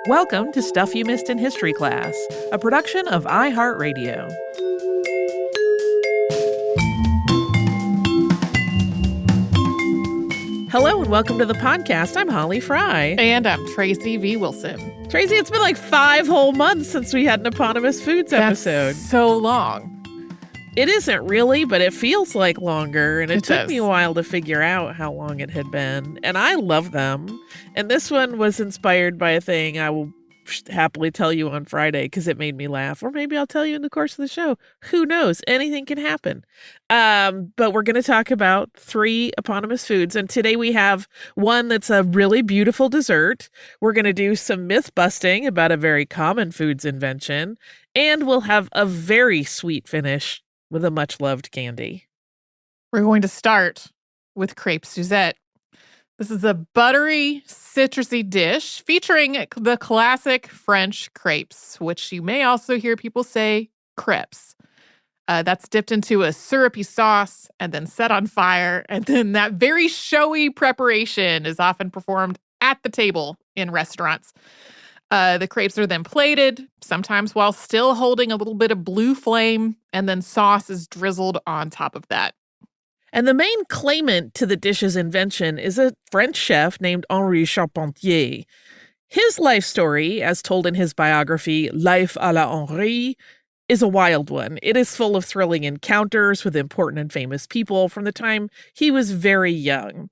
Welcome to Stuff You Missed in History Class, a production of iHeartRadio. Hello and welcome to the podcast. I'm Holly Fry. And I'm Tracy V. Wilson. Tracy, it's been like 5 whole months since we had an Eponymous Foods episode. That's so long. It isn't really, but it feels like longer, and it took does. me a while to figure out how long it had been. And I love them. And this one was inspired by a thing I will happily tell you on Friday because it made me laugh. Or maybe I'll tell you in the course of the show. Who knows? Anything can happen. But we're going to talk about 3 eponymous foods. And today we have one that's a really beautiful dessert. We're going to do some myth busting about a very common foods invention. And we'll have a very sweet finish with a much loved candy. We're going to start with crêpe Suzette. This is a buttery, citrusy dish featuring the classic French crepes, which you may also hear people say crepes. That's dipped into a syrupy sauce and then set on fire. And then that very showy preparation is often performed at the table in restaurants. The crepes are then plated, sometimes while still holding a little bit of blue flame, and then sauce is drizzled on top of that. And the main claimant to the dish's invention is a French chef named Henri Charpentier. His life story, as told in his biography, Life à la Henri, is a wild one. It is full of thrilling encounters with important and famous people from the time he was very young.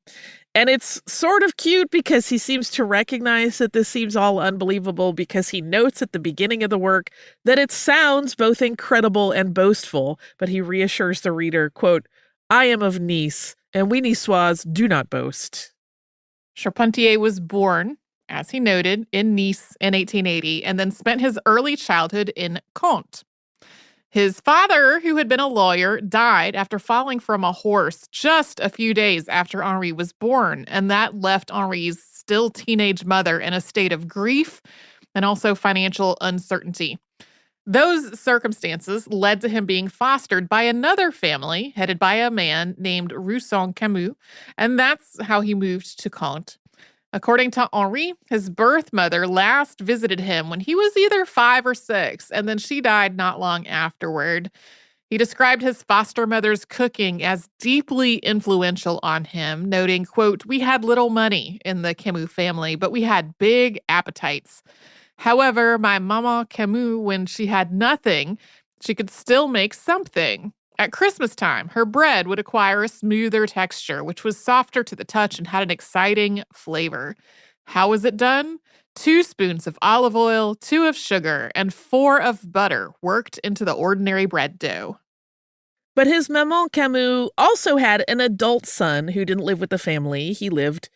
And it's sort of cute because he seems to recognize that this seems all unbelievable because he notes at the beginning of the work that it sounds both incredible and boastful, but he reassures the reader, quote, I am of Nice, and we Niçois do not boast. Charpentier was born, as he noted, in Nice in 1880, and then spent his early childhood in Caen. His father, who had been a lawyer, died after falling from a horse just a few days after Henri was born, and that left Henri's still teenage mother in a state of grief and also financial uncertainty. Those circumstances led to him being fostered by another family headed by a man named Rousson Camus, and that's how he moved to Caen. According to Henri, his birth mother last visited him when he was either 5 or 6, and then she died not long afterward. He described his foster mother's cooking as deeply influential on him, noting, quote, we had little money in the Camus family, but we had big appetites. However, my Maman Camus, when she had nothing, she could still make something. At Christmas time, her bread would acquire a smoother texture, which was softer to the touch and had an exciting flavor. How was it done? 2 spoons of olive oil, 2 of sugar, and 4 of butter worked into the ordinary bread dough. But his Maman Camus also had an adult son who didn't live with the family. He lived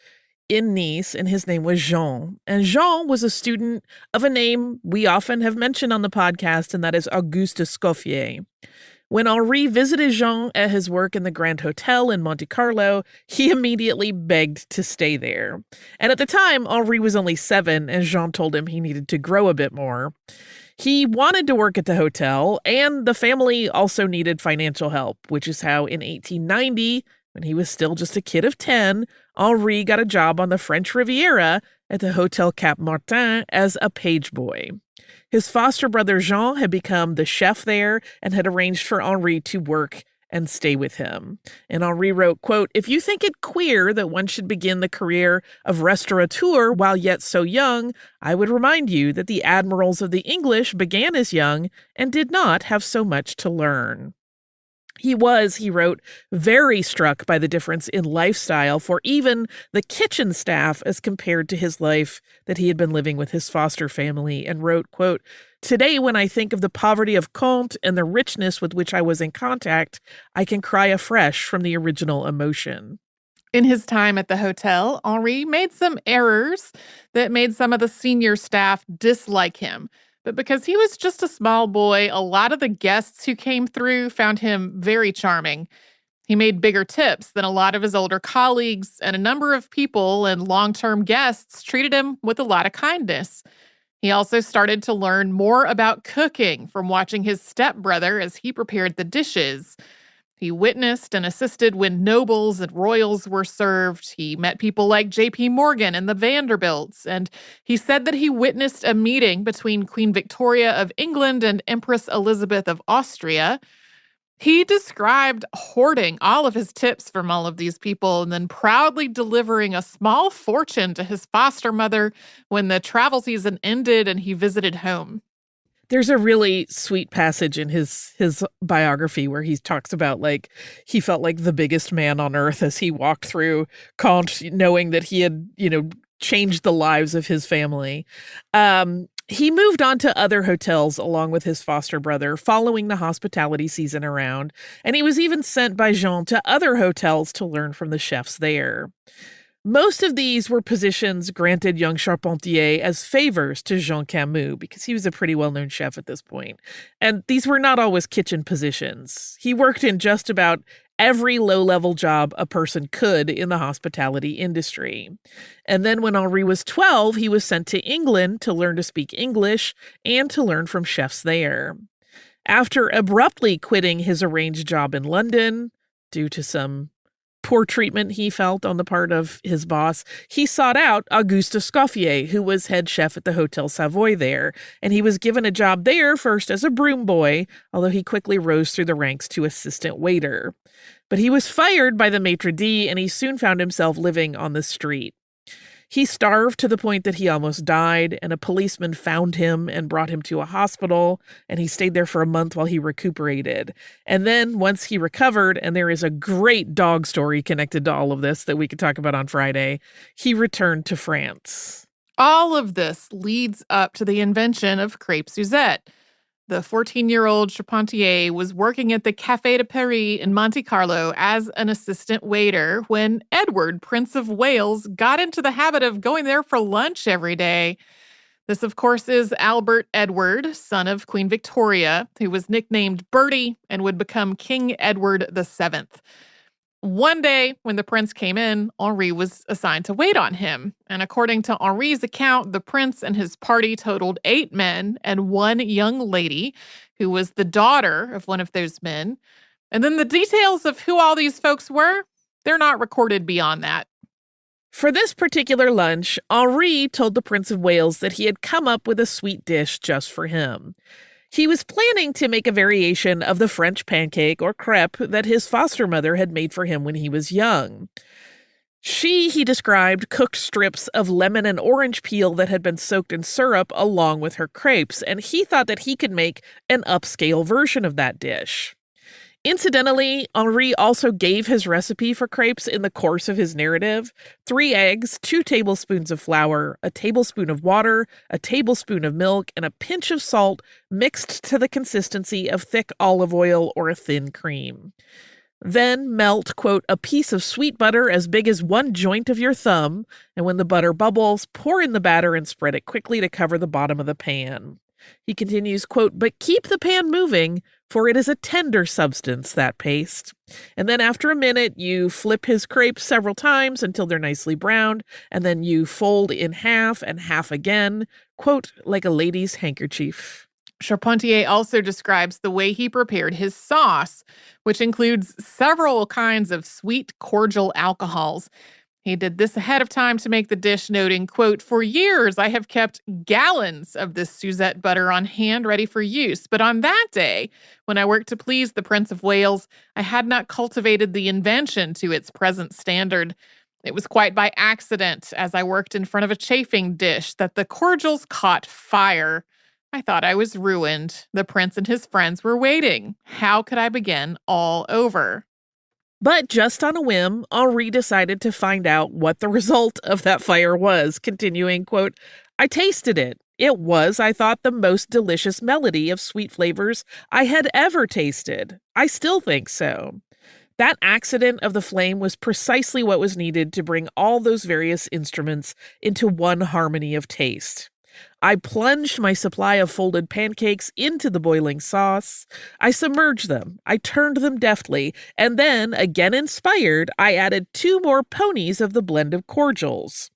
in Nice, and his name was Jean. And Jean was a student of a name we often have mentioned on the podcast, and that is Auguste Escoffier. When Henri visited Jean at his work in the Grand Hotel in Monte Carlo, he immediately begged to stay there. And at the time, Henri was only 7, and Jean told him he needed to grow a bit more. He wanted to work at the hotel, and the family also needed financial help, which is how in 1890, when he was still just a kid of 10, Henri got a job on the French Riviera at the Hotel Cap Martin as a page boy. His foster brother Jean had become the chef there and had arranged for Henri to work and stay with him. And Henri wrote, quote, if you think it queer that one should begin the career of restaurateur while yet so young, I would remind you that the admirals of the English began as young and did not have so much to learn. He was, he wrote, very struck by the difference in lifestyle for even the kitchen staff as compared to his life that he had been living with his foster family, and wrote, quote, today when I think of the poverty of Caen and the richness with which I was in contact, I can cry afresh from the original emotion. In his time at the hotel, Henri made some errors that made some of the senior staff dislike him. But because he was just a small boy, a lot of the guests who came through found him very charming. He made bigger tips than a lot of his older colleagues, and a number of people and long-term guests treated him with a lot of kindness. He also started to learn more about cooking from watching his stepbrother as he prepared the dishes. He witnessed and assisted when nobles and royals were served. He met people like J.P. Morgan and the Vanderbilts. And he said that he witnessed a meeting between Queen Victoria of England and Empress Elizabeth of Austria. He described hoarding all of his tips from all of these people and then proudly delivering a small fortune to his foster mother when the travel season ended and he visited home. There's a really sweet passage in his biography where he talks about, like, he felt like the biggest man on earth as he walked through Caen, knowing that he had, changed the lives of his family. He moved on to other hotels along with his foster brother following the hospitality season around, and he was even sent by Jean to other hotels to learn from the chefs there. Most of these were positions granted young Charpentier as favors to Jean Camus because he was a pretty well-known chef at this point. And these were not always kitchen positions. He worked in just about every low-level job a person could in the hospitality industry. And then when Henri was 12, he was sent to England to learn to speak English and to learn from chefs there. After abruptly quitting his arranged job in London due to some poor treatment he felt on the part of his boss, he sought out Auguste Escoffier, who was head chef at the Hotel Savoy there, and he was given a job there first as a broom boy, although he quickly rose through the ranks to assistant waiter. But he was fired by the maitre d', and he soon found himself living on the street. He starved to the point that he almost died, and a policeman found him and brought him to a hospital, and he stayed there for a month while he recuperated. And then once he recovered, and there is a great dog story connected to all of this that we could talk about on Friday, he returned to France. All of this leads up to the invention of crepe Suzette. The 14-year-old Charpentier was working at the Café de Paris in Monte Carlo as an assistant waiter when Edward, Prince of Wales, got into the habit of going there for lunch every day. This, of course, is Albert Edward, son of Queen Victoria, who was nicknamed Bertie and would become King Edward VII. One day, when the prince came in, Henri was assigned to wait on him. And according to Henri's account, the prince and his party totaled 8 men and 1 young lady, who was the daughter of one of those men. And then the details of who all these folks were, they're not recorded beyond that. For this particular lunch, Henri told the Prince of Wales that he had come up with a sweet dish just for him. He was planning to make a variation of the French pancake or crepe that his foster mother had made for him when he was young. He described, cooked strips of lemon and orange peel that had been soaked in syrup along with her crepes, and he thought that he could make an upscale version of that dish. Incidentally, Henri also gave his recipe for crepes in the course of his narrative: 3 eggs, 2 tablespoons of flour, a tablespoon of water, a tablespoon of milk, and a pinch of salt mixed to the consistency of thick olive oil or a thin cream. Then melt, quote, a piece of sweet butter as big as 1 joint of your thumb, and when the butter bubbles, pour in the batter and spread it quickly to cover the bottom of the pan. He continues, quote, but keep the pan moving, for it is a tender substance, that paste. And then after a minute, you flip his crepes several times until they're nicely browned, and then you fold in half and half again, quote, like a lady's handkerchief. Charpentier also describes the way he prepared his sauce, which includes several kinds of sweet cordial alcohols. He did this ahead of time to make the dish, noting, quote, for years I have kept gallons of this Suzette butter on hand ready for use. But on that day, when I worked to please the Prince of Wales, I had not cultivated the invention to its present standard. It was quite by accident, as I worked in front of a chafing dish, that the cordials caught fire. I thought I was ruined. The prince and his friends were waiting. How could I begin all over? But just on a whim, Henri decided to find out what the result of that fire was, continuing, quote, I tasted it. It was, I thought, the most delicious melody of sweet flavors I had ever tasted. I still think so. That accident of the flame was precisely what was needed to bring all those various instruments into one harmony of taste. I plunged my supply of folded pancakes into the boiling sauce. I submerged them. I turned them deftly. And then, again inspired, I added 2 more ponies of the blend of cordials.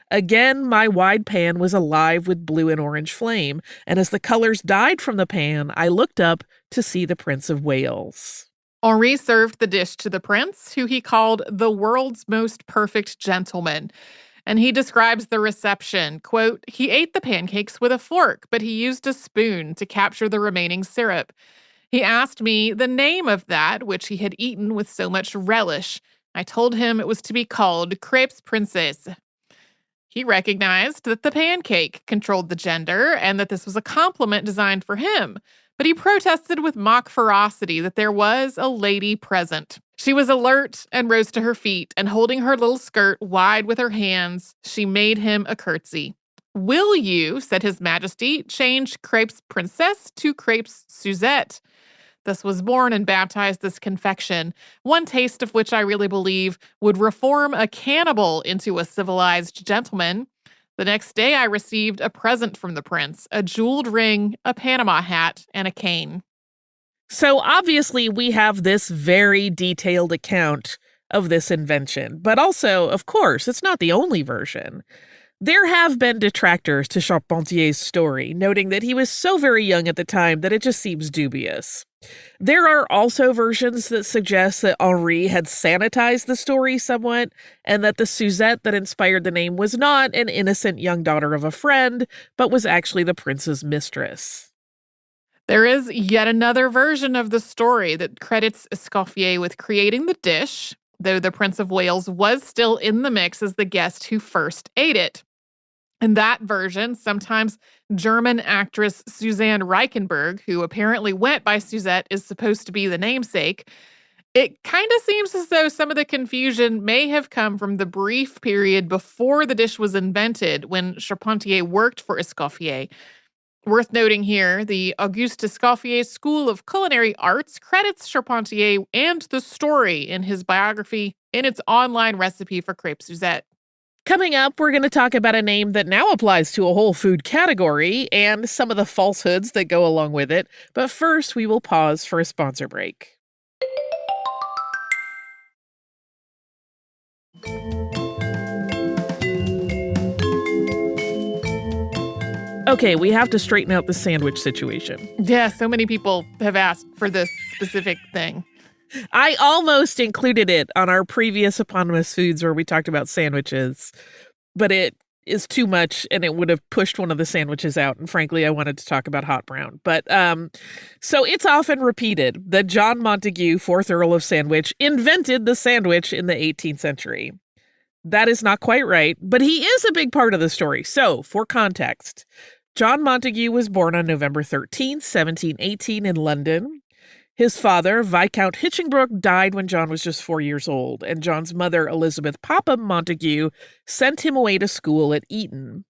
Again, my wide pan was alive with blue and orange flame. And as the colors died from the pan, I looked up to see the Prince of Wales. Henri served the dish to the prince, who he called the world's most perfect gentleman. And he describes the reception, quote, "He ate the pancakes with a fork, but he used a spoon to capture the remaining syrup. He asked me the name of that which he had eaten with so much relish. I told him it was to be called crepes princesse." He recognized that the pancake controlled the gender and that this was a compliment designed for him. But he protested with mock ferocity that there was a lady present. She was alert and rose to her feet, and holding her little skirt wide with her hands, she made him a curtsy. "Will you," said His Majesty, "change crepes princesse to crepes Suzette?" Thus was born and baptized this confection, one taste of which I really believe would reform a cannibal into a civilized gentleman. The next day, I received a present from the prince, a jeweled ring, a Panama hat, and a cane. So obviously, we have this very detailed account of this invention. But also, of course, it's not the only version. There have been detractors to Charpentier's story, noting that he was so very young at the time that it just seems dubious. There are also versions that suggest that Henri had sanitized the story somewhat, and that the Suzette that inspired the name was not an innocent young daughter of a friend, but was actually the prince's mistress. There is yet another version of the story that credits Escoffier with creating the dish, though the Prince of Wales was still in the mix as the guest who first ate it. In that version, sometimes German actress Suzanne Reichenberg, who apparently went by Suzette, is supposed to be the namesake. It kind of seems as though some of the confusion may have come from the brief period before the dish was invented, when Charpentier worked for Escoffier. Worth noting here, the Auguste Escoffier School of Culinary Arts credits Charpentier and the story in his biography in its online recipe for crepe Suzette. Coming up, we're going to talk about a name that now applies to a whole food category and some of the falsehoods that go along with it. But first, we will pause for a sponsor break. Okay, we have to straighten out the sandwich situation. Yeah, so many people have asked for this specific thing. I almost included it on our previous Eponymous Foods where we talked about sandwiches, but it is too much and it would have pushed one of the sandwiches out. And frankly, I wanted to talk about hot brown. But so it's often repeated that John Montagu, 4th Earl of Sandwich, invented the sandwich in the 18th century. That is not quite right, but he is a big part of the story. So, for context, John Montagu was born on November 13th, 1718 in London. His father, Viscount Hitchingbroke, died when John was just 4 years old, and John's mother, Elizabeth Popham Montagu, sent him away to school at Eton.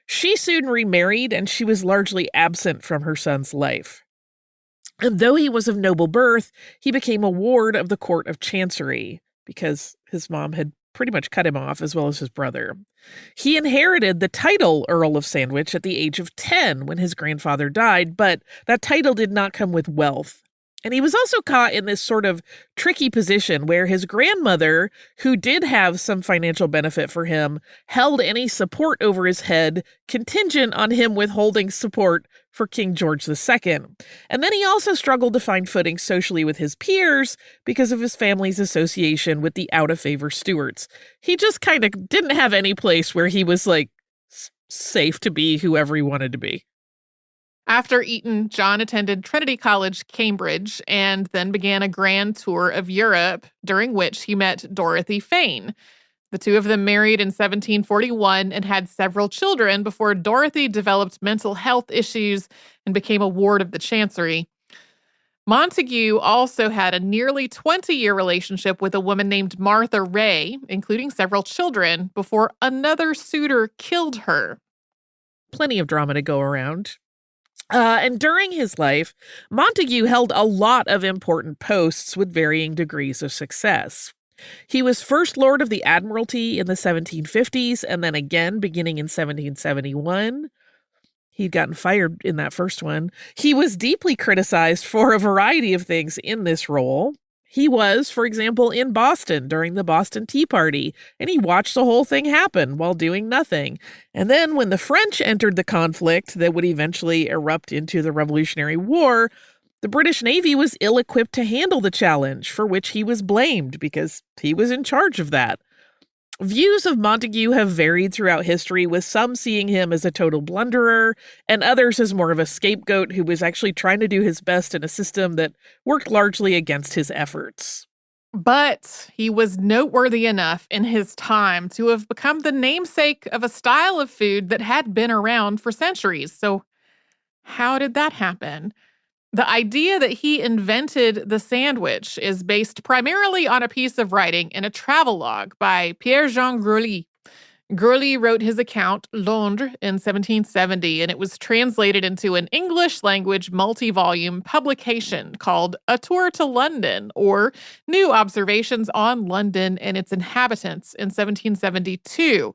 She soon remarried, and she was largely absent from her son's life. And though he was of noble birth, he became a ward of the Court of Chancery, because his mom had pretty much cut him off, as well as his brother. He inherited the title Earl of Sandwich at the age of 10 when his grandfather died, but that title did not come with wealth. And he was also caught in this sort of tricky position where his grandmother, who did have some financial benefit for him, held any support over his head contingent on him withholding support for King George II. And then he also struggled to find footing socially with his peers because of his family's association with the out-of-favor Stuarts. He just kind of didn't have any place where he was, like, safe to be whoever he wanted to be. After Eton, John attended Trinity College, Cambridge, and then began a grand tour of Europe, during which he met Dorothy Fane. The two of them married in 1741 and had several children before Dorothy developed mental health issues and became a ward of the Chancery. Montagu also had a nearly 20-year relationship with a woman named Martha Ray, including several children, before another suitor killed her. Plenty of drama to go around. And during his life, Montagu held a lot of important posts with varying degrees of success. He was First Lord of the Admiralty in the 1750s, and then again beginning in 1771. He'd gotten fired in that first one. He was deeply criticized for a variety of things in this role. He was, for example, in Boston during the Boston Tea Party, and he watched the whole thing happen while doing nothing. And then when the French entered the conflict that would eventually erupt into the Revolutionary War, The British Navy was ill-equipped to handle the challenge, for which he was blamed because he was in charge of that. Views of Montagu have varied throughout history, with some seeing him as a total blunderer and others as more of a scapegoat who was actually trying to do his best in a system that worked largely against his efforts. But he was noteworthy enough in his time to have become the namesake of a style of food that had been around for centuries. So, how did that happen? The idea that he invented the sandwich is based primarily on a piece of writing in a travelogue by Pierre-Jean Grosley. Grosley wrote his account, Londres, in 1770, and it was translated into an English-language multi-volume publication called A Tour to London, or New Observations on London and Its Inhabitants in 1772.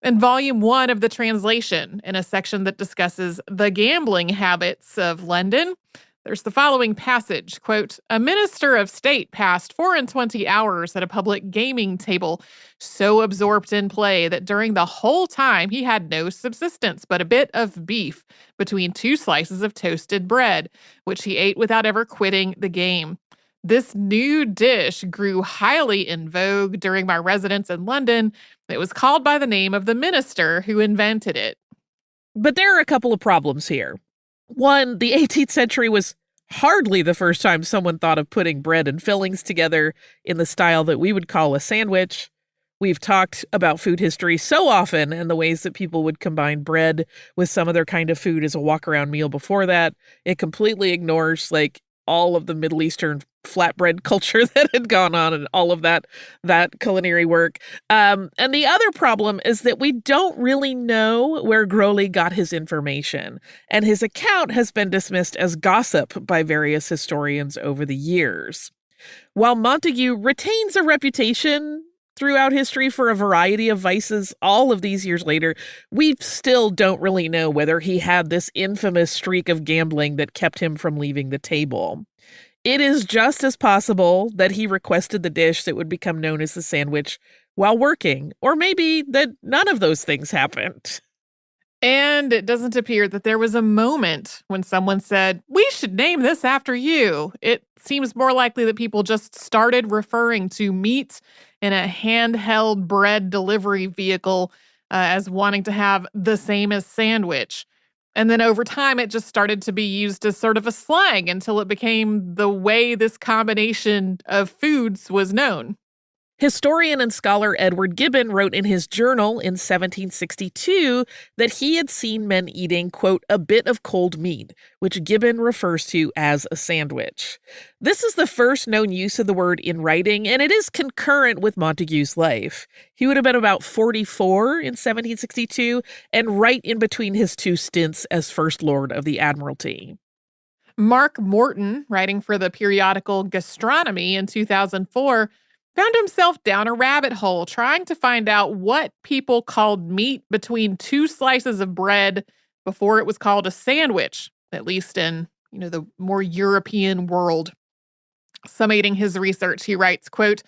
In Volume 1 of the translation, in a section that discusses the gambling habits of London, there's the following passage, quote, "A minister of state passed 24 hours at a public gaming table, so absorbed in play that during the whole time he had no subsistence but a bit of beef between 2 slices of toasted bread, which he ate without ever quitting the game. This new dish grew highly in vogue during my residence in London. It was called by the name of the minister who invented it." But there are a couple of problems here. One, the 18th century was hardly the first time someone thought of putting bread and fillings together in the style that we would call a sandwich. We've talked about food history so often and the ways that people would combine bread with some other kind of food as a walk-around meal before that. It completely ignores, all of the Middle Eastern flatbread culture that had gone on and all of that culinary work. And the other problem is that we don't really know where Grosley got his information, and his account has been dismissed as gossip by various historians over the years. While Montagu retains a reputation throughout history for a variety of vices all of these years later, we still don't really know whether he had this infamous streak of gambling that kept him from leaving the table. It is just as possible that he requested the dish that would become known as the sandwich while working, or maybe that none of those things happened. And it doesn't appear that there was a moment when someone said, "We should name this after you." It seems more likely that people just started referring to meat in a handheld bread delivery vehicle as wanting to have the same as sandwich. And then over time, it just started to be used as sort of a slang until it became the way this combination of foods was known. Historian and scholar Edward Gibbon wrote in his journal in 1762 that he had seen men eating, quote, a bit of cold meat, which Gibbon refers to as a sandwich. This is the first known use of the word in writing, and it is concurrent with Montagu's life. He would have been about 44 in 1762 and right in between his 2 stints as First Lord of the Admiralty. Mark Morton, writing for the periodical Gastronomy in 2004, found himself down a rabbit hole trying to find out what people called meat between 2 slices of bread before it was called a sandwich, at least in, the more European world. Summating his research, he writes, quote,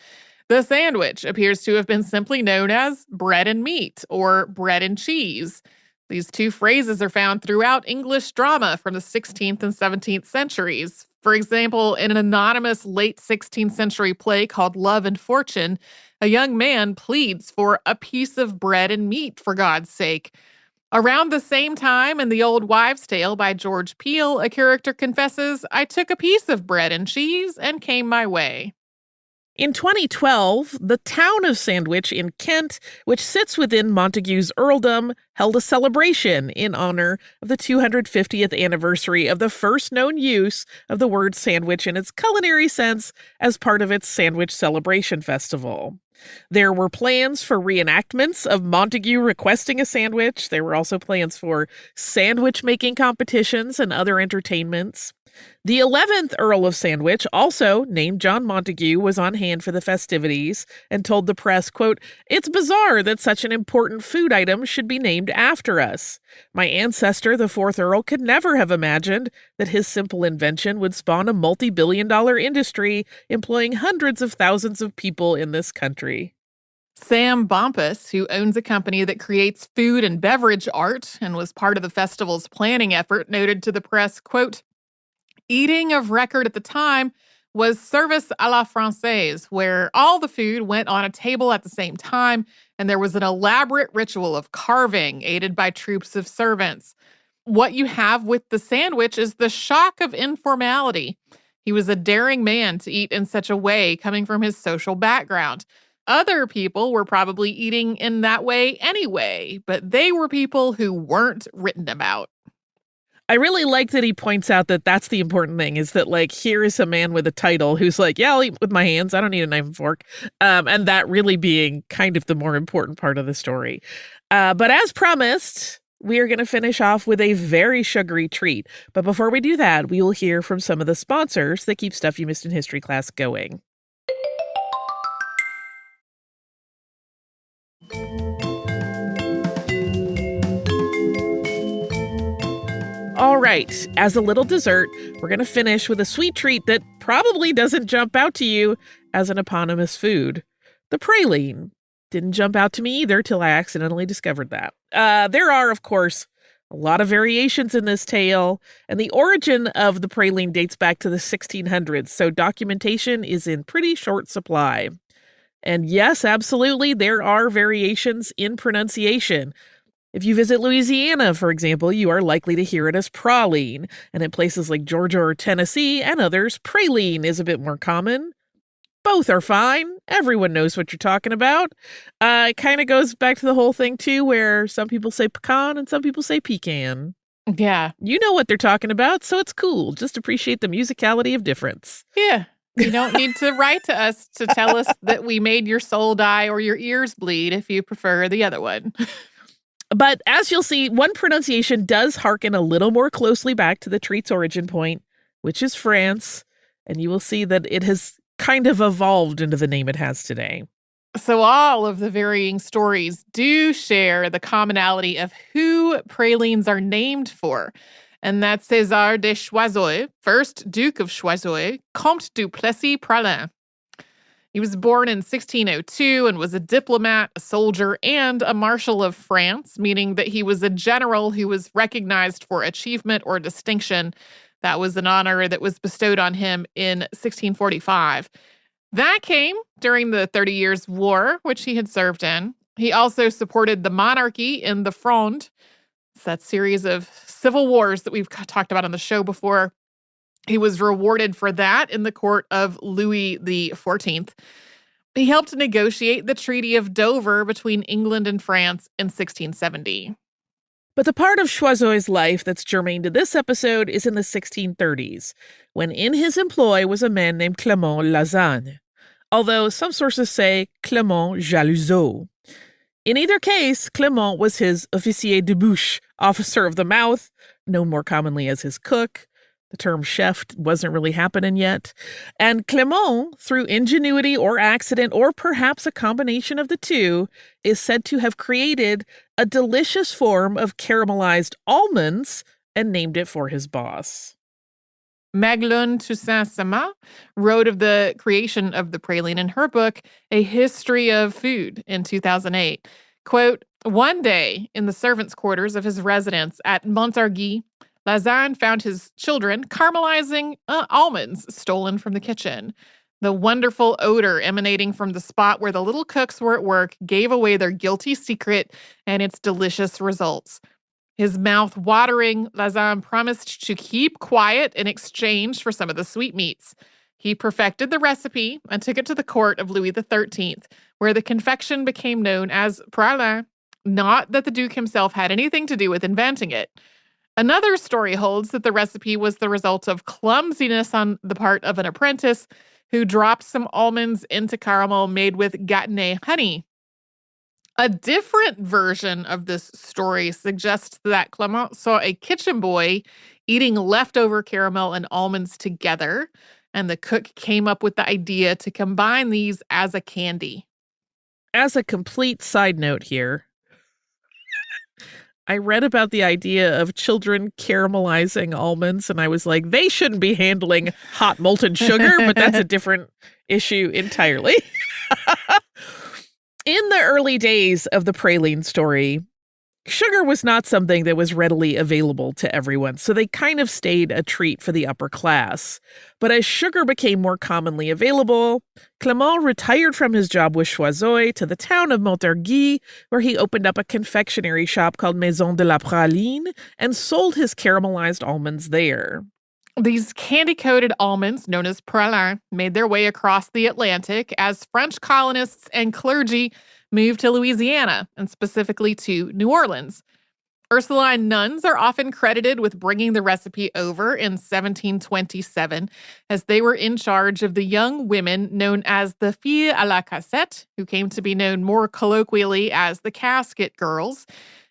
"The sandwich appears to have been simply known as bread and meat or bread and cheese. These 2 phrases are found throughout English drama from the 16th and 17th centuries. For example, in an anonymous late 16th century play called Love and Fortune, a young man pleads for a piece of bread and meat, for God's sake. Around the same time, in The Old Wives' Tale by George Peele, a character confesses, 'I took a piece of bread and cheese and came my way.'" In 2012, the town of Sandwich in Kent, which sits within Montagu's earldom, held a celebration in honor of the 250th anniversary of the first known use of the word sandwich in its culinary sense as part of its Sandwich Celebration Festival. There were plans for reenactments of Montagu requesting a sandwich. There were also plans for sandwich-making competitions and other entertainments. The 11th Earl of Sandwich, also named John Montagu, was on hand for the festivities and told the press, quote, "It's bizarre that such an important food item should be named after us. My ancestor, the 4th Earl, could never have imagined that his simple invention would spawn a multi-billion-dollar industry employing hundreds of thousands of people in this country." Sam Bumpus, who owns a company that creates food and beverage art and was part of the festival's planning effort, noted to the press, quote, Eating of record at the time was service à la française, where all the food went on a table at the same time, and there was an elaborate ritual of carving aided by troops of servants. What you have with the sandwich is the shock of informality. He was a daring man to eat in such a way coming from his social background. Other people were probably eating in that way anyway, but they were people who weren't written about. I really like that he points out that that's the important thing, is that, like, here is a man with a title who's like, yeah, I'll eat with my hands. I don't need a knife and fork. And that really being kind of the more important part of the story. But as promised, we are going to finish off with a very sugary treat. But before we do that, we will hear from some of the sponsors that keep Stuff You Missed in History Class going. All right, as a little dessert, we're going to finish with a sweet treat that probably doesn't jump out to you as an eponymous food. The praline. Didn't jump out to me either till I accidentally discovered that. There are, of course, a lot of variations in this tale, and the origin of the praline dates back to the 1600s, so documentation is in pretty short supply. And yes, absolutely, there are variations in pronunciation. If you visit Louisiana, for example, you are likely to hear it as praline, and in places like Georgia or Tennessee and others, praline is a bit more common. Both are fine. Everyone knows what you're talking about. It kind of goes back to the whole thing, too, where some people say pecan and some people say pecan. Yeah. You know what they're talking about, so it's cool. Just appreciate the musicality of difference. Yeah. You don't need to write to us to tell us that we made your soul die or your ears bleed if you prefer the other one. But as you'll see, one pronunciation does harken a little more closely back to the treat's origin point, which is France, and you will see that it has kind of evolved into the name it has today. So all of the varying stories do share the commonality of who pralines are named for, and that's César de Choiseul, first Duke of Choiseul, Comte du Plessis-Praslin. He was born in 1602 and was a diplomat, a soldier, and a marshal of France, meaning that he was a general who was recognized for achievement or distinction. That was an honor that was bestowed on him in 1645. That came during the 30 Years' War, which he had served in. He also supported the monarchy in the Fronde. It's that series of civil wars that we've talked about on the show before. He was rewarded for that in the court of Louis XIV. He helped negotiate the Treaty of Dover between England and France in 1670. But the part of Choiseul's life that's germane to this episode is in the 1630s, when in his employ was a man named Clément Lasagne, although some sources say Clément Jalouseau. In either case, Clément was his officier de bouche, officer of the mouth, known more commonly as his cook. The term chef wasn't really happening yet. And Clément, through ingenuity or accident, or perhaps a combination of the two, is said to have created a delicious form of caramelized almonds and named it for his boss. Magdalene Toussaint-Sama wrote of the creation of the praline in her book, A History of Food, in 2008. Quote, one day in the servants' quarters of his residence at Montargis, Lasagne found his children caramelizing almonds stolen from the kitchen. The wonderful odor emanating from the spot where the little cooks were at work gave away their guilty secret and its delicious results. His mouth watering, Lasagne promised to keep quiet in exchange for some of the sweetmeats. He perfected the recipe and took it to the court of Louis XIII, where the confection became known as pralin, not that the Duke himself had anything to do with inventing it. Another story holds that the recipe was the result of clumsiness on the part of an apprentice who dropped some almonds into caramel made with Gâtinais honey. A different version of this story suggests that Clément saw a kitchen boy eating leftover caramel and almonds together, and the cook came up with the idea to combine these as a candy. As a complete side note here, I read about the idea of children caramelizing almonds, and I was like, they shouldn't be handling hot molten sugar, but that's a different issue entirely. In the early days of the praline story, Sugar was not something that was readily available to everyone, so they kind of stayed a treat for the upper class. But as sugar became more commonly available, Clément retired from his job with Choiseul to the town of Montargis, where he opened up a confectionery shop called Maison de la Praline and sold his caramelized almonds there. These candy-coated almonds, known as pralines, made their way across the Atlantic as French colonists and clergy moved to Louisiana, and specifically to New Orleans. Ursuline nuns are often credited with bringing the recipe over in 1727, as they were in charge of the young women known as the filles à la cassette, who came to be known more colloquially as the casket girls.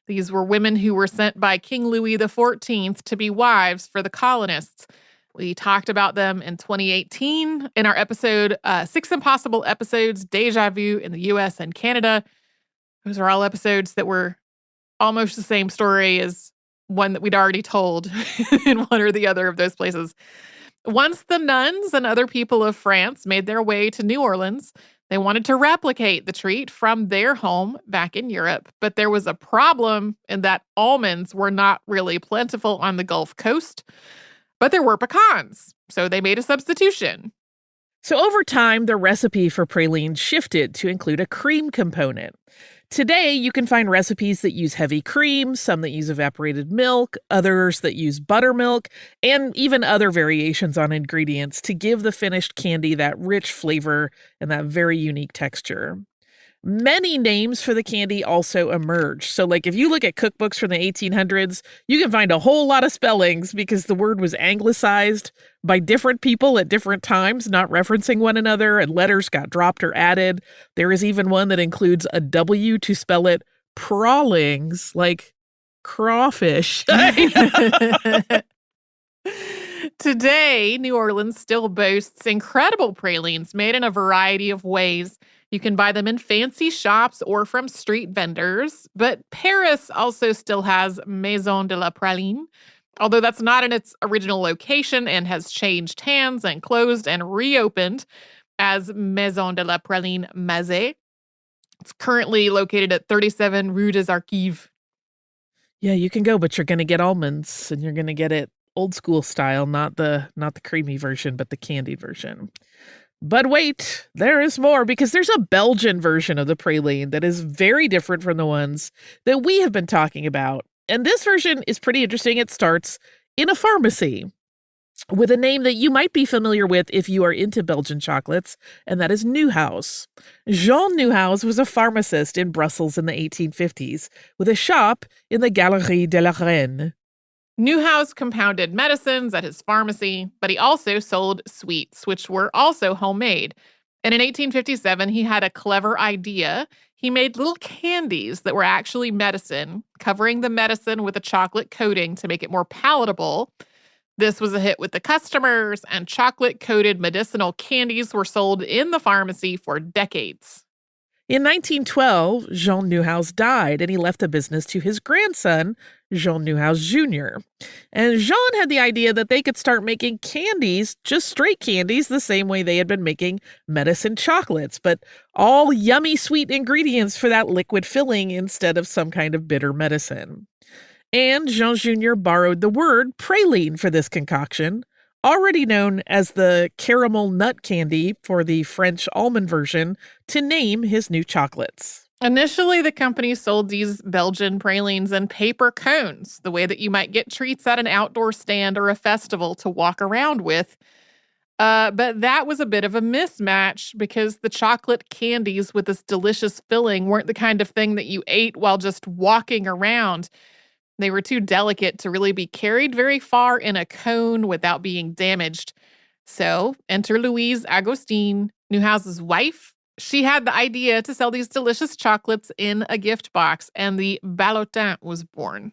These were women who were sent by King Louis XIV to be wives for the colonists. We talked about them in 2018 in our episode, 6 Impossible Episodes, Deja Vu in the US and Canada. Those are all episodes that were almost the same story as one that we'd already told in one or the other of those places. Once the nuns and other people of France made their way to New Orleans, they wanted to replicate the treat from their home back in Europe, but there was a problem in that almonds were not really plentiful on the Gulf Coast, but there were pecans, so they made a substitution. So over time, the recipe for pralines shifted to include a cream component. Today, you can find recipes that use heavy cream, some that use evaporated milk, others that use buttermilk, and even other variations on ingredients to give the finished candy that rich flavor and that very unique texture. Many names for the candy also emerged. So, like, if you look at cookbooks from the 1800s, you can find a whole lot of spellings because the word was anglicized by different people at different times, not referencing one another, and letters got dropped or added. There is even one that includes a W to spell it prawlings, like crawfish. Today, New Orleans still boasts incredible pralines made in a variety of ways. You can buy them in fancy shops or from street vendors, but Paris also still has Maison de la Praline, although that's not in its original location and has changed hands and closed and reopened as Maison de la Praline Mazet. It's currently located at 37 Rue des Archives. Yeah, you can go, but you're going to get almonds, and you're going to get it old school style, not the creamy version, but the candied version. But wait, there is more, because there's a Belgian version of the praline that is very different from the ones that we have been talking about. And this version is pretty interesting. It starts in a pharmacy with a name that you might be familiar with if you are into Belgian chocolates, and that is Neuhaus. Jean Neuhaus was a pharmacist in Brussels in the 1850s with a shop in the Galerie de la Reine. Neuhaus compounded medicines at his pharmacy, but he also sold sweets, which were also homemade. And in 1857, he had a clever idea. He made little candies that were actually medicine, covering the medicine with a chocolate coating to make it more palatable. This was a hit with the customers, and chocolate-coated medicinal candies were sold in the pharmacy for decades. In 1912, Jean Neuhaus died, and he left the business to his grandson, Jean Neuhaus Jr. And Jean had the idea that they could start making candies, just straight candies, the same way they had been making medicine chocolates, but all yummy sweet ingredients for that liquid filling instead of some kind of bitter medicine. And Jean Jr. borrowed the word praline for this concoction, already known as the caramel nut candy for the French almond version, to name his new chocolates. Initially, the company sold these Belgian pralines in paper cones, the way that you might get treats at an outdoor stand or a festival to walk around with. But that was a bit of a mismatch because the chocolate candies with this delicious filling weren't the kind of thing that you ate while just walking around. They were too delicate to really be carried very far in a cone without being damaged. So, enter Louise Agostine, Neuhaus's wife. She had the idea to sell these delicious chocolates in a gift box, and the ballotin was born.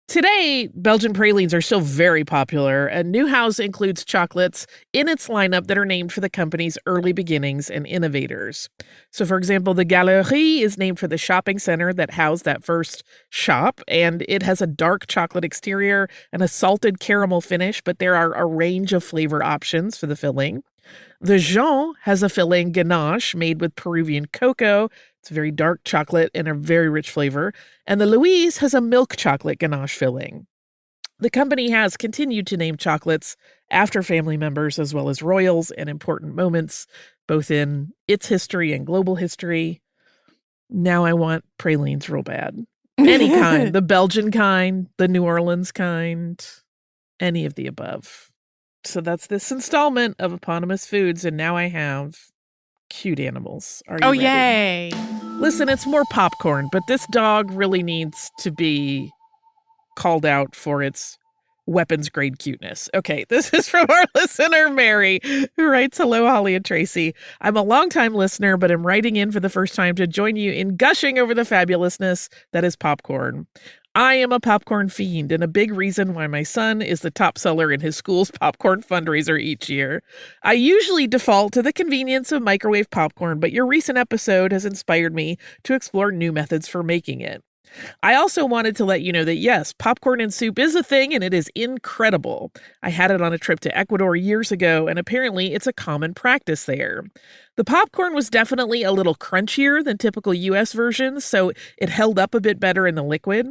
Today, Belgian pralines are still very popular, and Neuhaus includes chocolates in its lineup that are named for the company's early beginnings and innovators. So, for example, the Galerie is named for the shopping center that housed that first shop, and it has a dark chocolate exterior and a salted caramel finish, but there are a range of flavor options for the filling. The Jean has a filling ganache made with Peruvian cocoa. It's very dark chocolate and a very rich flavor. And the Louise has a milk chocolate ganache filling. The company has continued to name chocolates after family members as well as royals and important moments, both in its history and global history. Now I want pralines real bad. Any kind, the Belgian kind, the New Orleans kind, any of the above. So that's this installment of Eponymous Foods, and now I have cute animals. Are you ready? Yay. Listen, it's more popcorn, but this dog really needs to be called out for its weapons grade cuteness. Okay, this is from our listener, Mary, who writes, "Hello, Holly and Tracy. I'm a longtime listener, but am writing in for the first time to join you in gushing over the fabulousness that is popcorn. I am a popcorn fiend and a big reason why my son is the top seller in his school's popcorn fundraiser each year. I usually default to the convenience of microwave popcorn, but your recent episode has inspired me to explore new methods for making it. I also wanted to let you know that yes, popcorn and soup is a thing and it is incredible. I had it on a trip to Ecuador years ago and apparently it's a common practice there. The popcorn was definitely a little crunchier than typical US versions, so it held up a bit better in the liquid.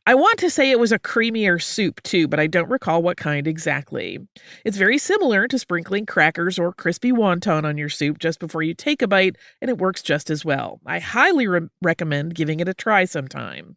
I want to say it was a creamier soup too, but I don't recall what kind exactly. It's very similar to sprinkling crackers or crispy wonton on your soup just before you take a bite, and it works just as well. I highly recommend giving it a try sometime.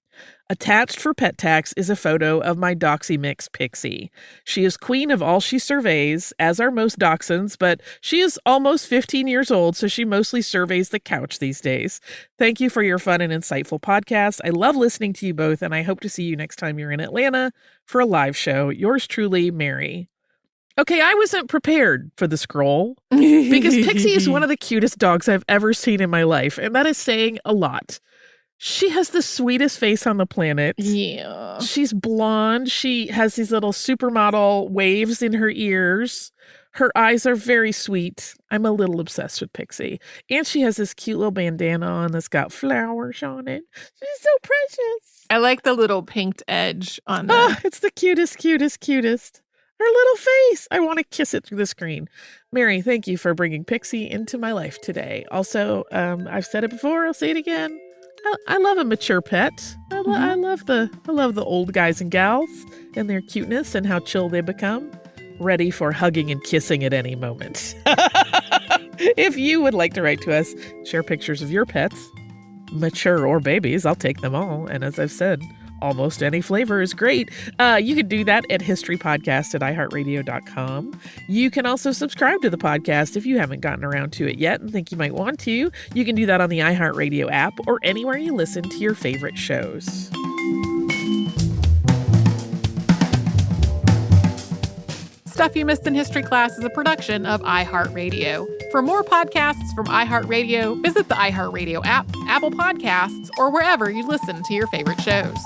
Attached for pet tax is a photo of my Doxy mix, Pixie. She is queen of all she surveys, as are most dachshunds, but she is almost 15 years old, so she mostly surveys the couch these days. Thank you for your fun and insightful podcast. I love listening to you both, and I hope to see you next time you're in Atlanta for a live show. Yours truly, Mary." Okay, I wasn't prepared for the scroll because Pixie is one of the cutest dogs I've ever seen in my life, and that is saying a lot. She has the sweetest face on the planet. Yeah. She's blonde. She has these little supermodel waves in her ears. Her eyes are very sweet. I'm a little obsessed with Pixie. And she has this cute little bandana on that's got flowers on it. She's so precious. I like the little pinked edge on the... Oh, it's the cutest, cutest, cutest. Her little face. I want to kiss it through the screen. Mary, thank you for bringing Pixie into my life today. Also, I've said it before. I'll say it again. I love a mature pet. I love the old guys and gals and their cuteness and how chill they become, ready for hugging and kissing at any moment. If you would like to write to us, share pictures of your pets, mature or babies, I'll take them all. And as I've said, almost any flavor is great. You can do that at historypodcast@iHeartRadio.com. You can also subscribe to the podcast if you haven't gotten around to it yet and think you might want to. You can do that on the iHeartRadio app or anywhere you listen to your favorite shows. Stuff You Missed in History Class is a production of iHeartRadio. For more podcasts from iHeartRadio, visit the iHeartRadio app, Apple Podcasts, or wherever you listen to your favorite shows.